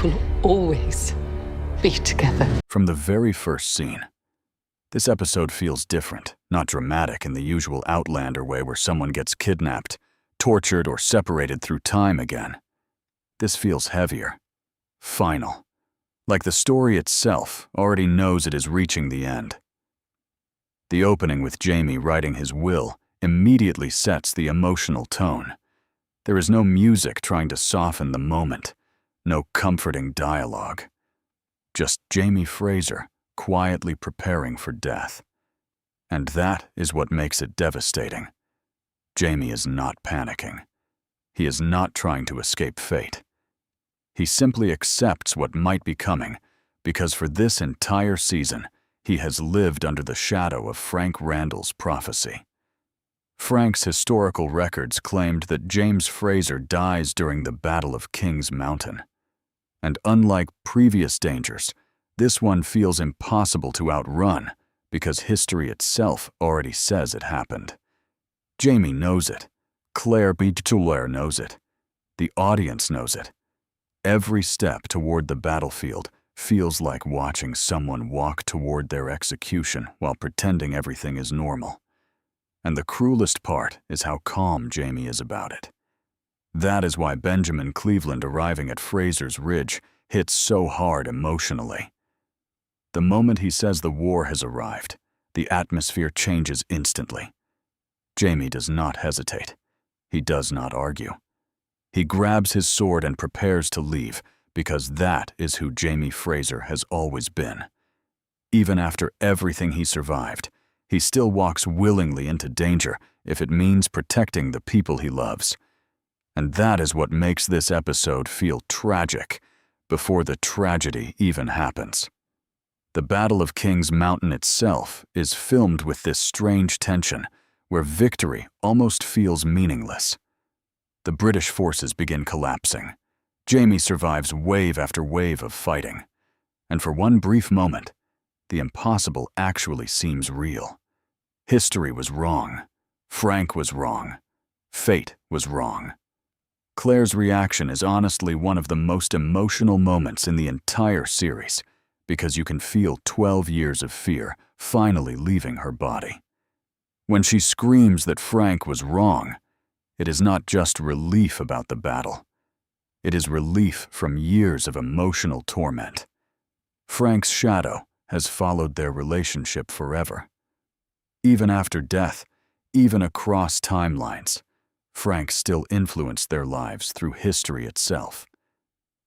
will always be together. From the very first scene, this episode feels different, not dramatic in the usual Outlander way where someone gets kidnapped, tortured, or separated through time again. This feels heavier, final, like the story itself already knows it is reaching the end. The opening with Jamie writing his will immediately sets the emotional tone. There is no music trying to soften the moment, no comforting dialogue. Just Jamie Fraser quietly preparing for death. And that is what makes it devastating. Jamie is not panicking. He is not trying to escape fate. He simply accepts what might be coming because for this entire season, he has lived under the shadow of Frank Randall's prophecy. Frank's historical records claimed that James Fraser dies during the Battle of Kings Mountain. And unlike previous dangers, this one feels impossible to outrun because history itself already says it happened. Jamie knows it. Claire Beatulaire knows it. The audience knows it. Every step toward the battlefield feels like watching someone walk toward their execution while pretending everything is normal. And the cruelest part is how calm Jamie is about it. That is why Benjamin Cleveland arriving at Fraser's Ridge hits so hard emotionally. The moment he says the war has arrived, the atmosphere changes instantly. Jamie does not hesitate. He does not argue. He grabs his sword and prepares to leave because that is who Jamie Fraser has always been. Even after everything he survived, he still walks willingly into danger if it means protecting the people he loves. And that is what makes this episode feel tragic before the tragedy even happens. The Battle of Kings Mountain itself is filmed with this strange tension where victory almost feels meaningless. The British forces begin collapsing. Jamie survives wave after wave of fighting. And for one brief moment, the impossible actually seems real. History was wrong. Frank was wrong. Fate was wrong. Claire's reaction is honestly one of the most emotional moments in the entire series because you can feel 12 years of fear finally leaving her body. When she screams that Frank was wrong, it is not just relief about the battle. It is relief from years of emotional torment. Frank's shadow has followed their relationship forever. Even after death, even across timelines, Frank still influenced their lives through history itself.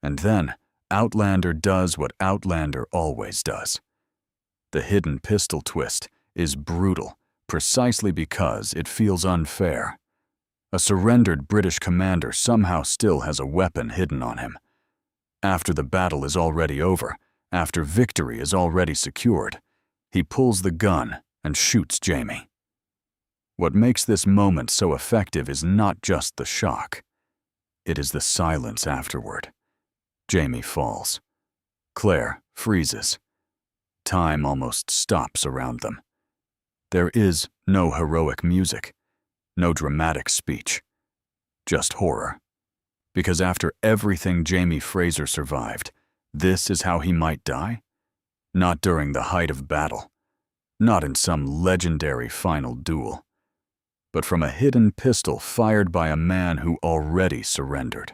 And then, Outlander does what Outlander always does. The hidden pistol twist is brutal precisely because it feels unfair. A surrendered British commander somehow still has a weapon hidden on him. After the battle is already over, after victory is already secured, he pulls the gun and shoots Jamie. What makes this moment so effective is not just the shock. It is the silence afterward. Jamie falls. Claire freezes. Time almost stops around them. There is no heroic music, no dramatic speech, just horror. Because after everything Jamie Fraser survived, this is how he might die? Not during the height of battle, not in some legendary final duel, but from a hidden pistol fired by a man who already surrendered.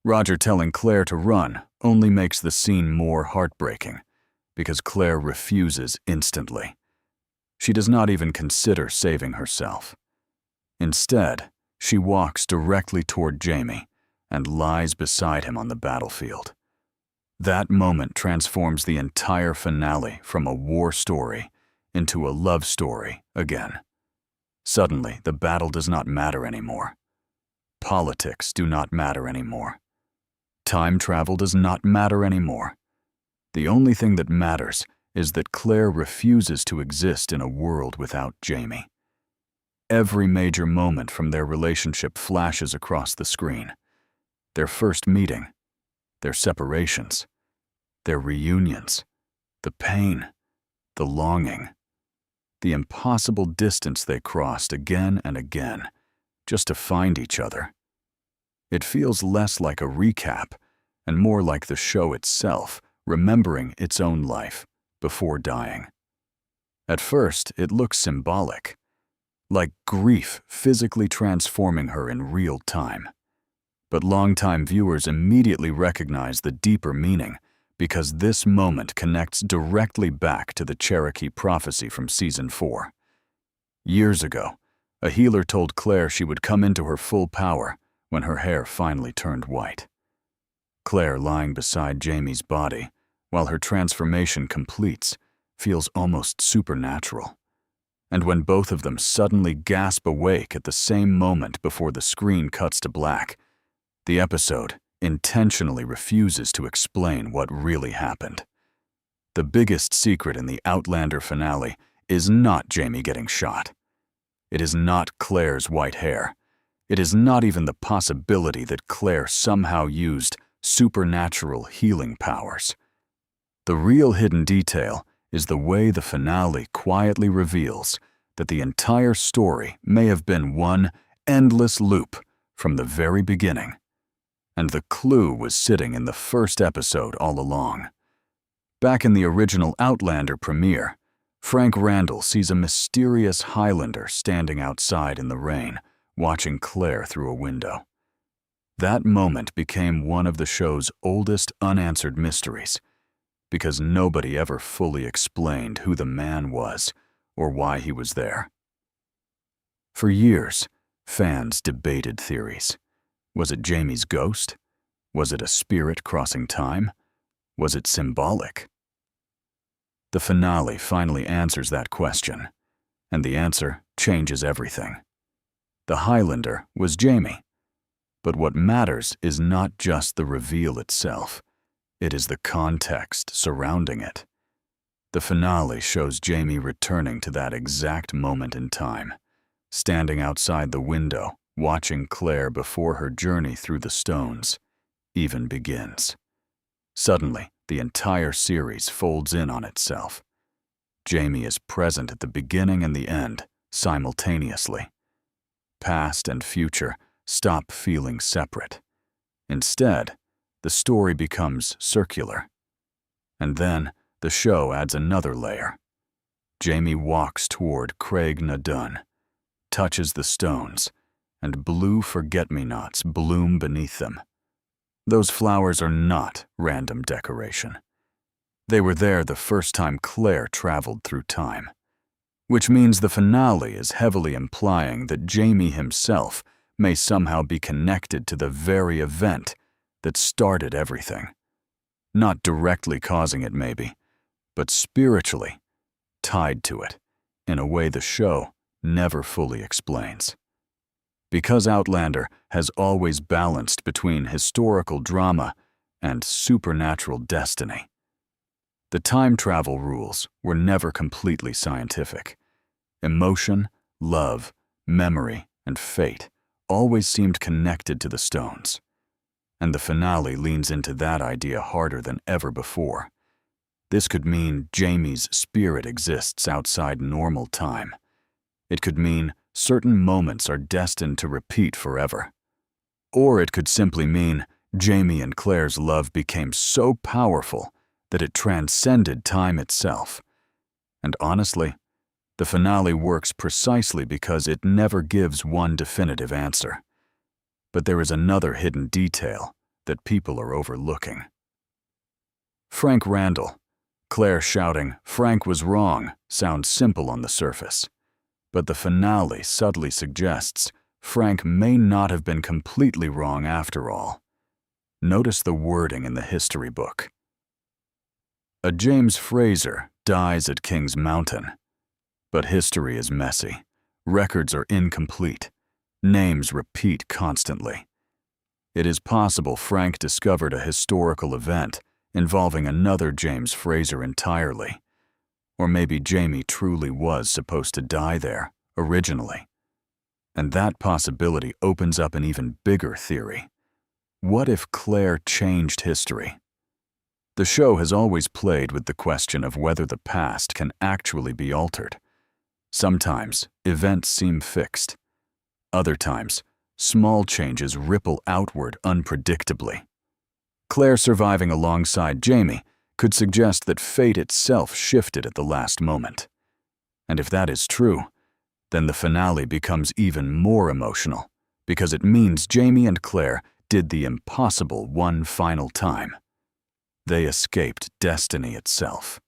Roger telling Claire to run only makes the scene more heartbreaking, because Claire refuses instantly. She does not even consider saving herself. Instead, she walks directly toward Jamie and lies beside him on the battlefield. That moment transforms the entire finale from a war story into a love story again. Suddenly, the battle does not matter anymore. Politics do not matter anymore. Time travel does not matter anymore. The only thing that matters is that Claire refuses to exist in a world without Jamie. Every major moment from their relationship flashes across the screen. Their first meeting, their separations, their reunions, the pain, the longing, the impossible distance they crossed again and again just to find each other. It feels less like a recap and more like the show itself, remembering its own life before dying. At first, it looks symbolic, like grief physically transforming her in real time. But longtime viewers immediately recognize the deeper meaning because this moment connects directly back to the Cherokee prophecy from Season 4. Years ago, a healer told Claire she would come into her full power when her hair finally turned white. Claire, lying beside Jamie's body, while her transformation completes, feels almost supernatural. And when both of them suddenly gasp awake at the same moment before the screen cuts to black, the episode intentionally refuses to explain what really happened. The biggest secret in the Outlander finale is not Jamie getting shot. It is not Claire's white hair. It is not even the possibility that Claire somehow used supernatural healing powers. The real hidden detail is the way the finale quietly reveals that the entire story may have been one endless loop from the very beginning. And the clue was sitting in the first episode all along. Back in the original Outlander premiere, Frank Randall sees a mysterious Highlander standing outside in the rain, watching Claire through a window. That moment became one of the show's oldest unanswered mysteries, because nobody ever fully explained who the man was or why he was there. For years, fans debated theories. Was it Jamie's ghost? Was it a spirit crossing time? Was it symbolic? The finale finally answers that question, and the answer changes everything. The Highlander was Jamie. But what matters is not just the reveal itself. It is the context surrounding it. The finale shows Jamie returning to that exact moment in time, standing outside the window, watching Claire before her journey through the stones even begins. Suddenly, the entire series folds in on itself. Jamie is present at the beginning and the end simultaneously. Past and future stop feeling separate. Instead, the story becomes circular. And then, the show adds another layer. Jamie walks toward Craig na Dun, touches the stones, and blue forget-me-nots bloom beneath them. Those flowers are not random decoration. They were there the first time Claire traveled through time, which means the finale is heavily implying that Jamie himself may somehow be connected to the very event that started everything. Not directly causing it, maybe, but spiritually tied to it in a way the show never fully explains. Because Outlander has always balanced between historical drama and supernatural destiny. The time travel rules were never completely scientific. Emotion, love, memory, and fate always seemed connected to the stones. And the finale leans into that idea harder than ever before. This could mean Jamie's spirit exists outside normal time. It could mean certain moments are destined to repeat forever. Or it could simply mean Jamie and Claire's love became so powerful that it transcended time itself. And honestly, the finale works precisely because it never gives one definitive answer. But there is another hidden detail that people are overlooking. Frank Randall. Claire shouting, "Frank was wrong," sounds simple on the surface. But the finale subtly suggests Frank may not have been completely wrong after all. Notice the wording in the history book. A James Fraser dies at King's Mountain. But history is messy. Records are incomplete. Names repeat constantly. It is possible Frank discovered a historical event involving another James Fraser entirely. Or maybe Jamie truly was supposed to die there, originally. And that possibility opens up an even bigger theory. What if Claire changed history? The show has always played with the question of whether the past can actually be altered. Sometimes, events seem fixed. Other times, small changes ripple outward unpredictably. Claire surviving alongside Jamie could suggest that fate itself shifted at the last moment. And if that is true, then the finale becomes even more emotional, because it means Jamie and Claire did the impossible one final time. They escaped destiny itself.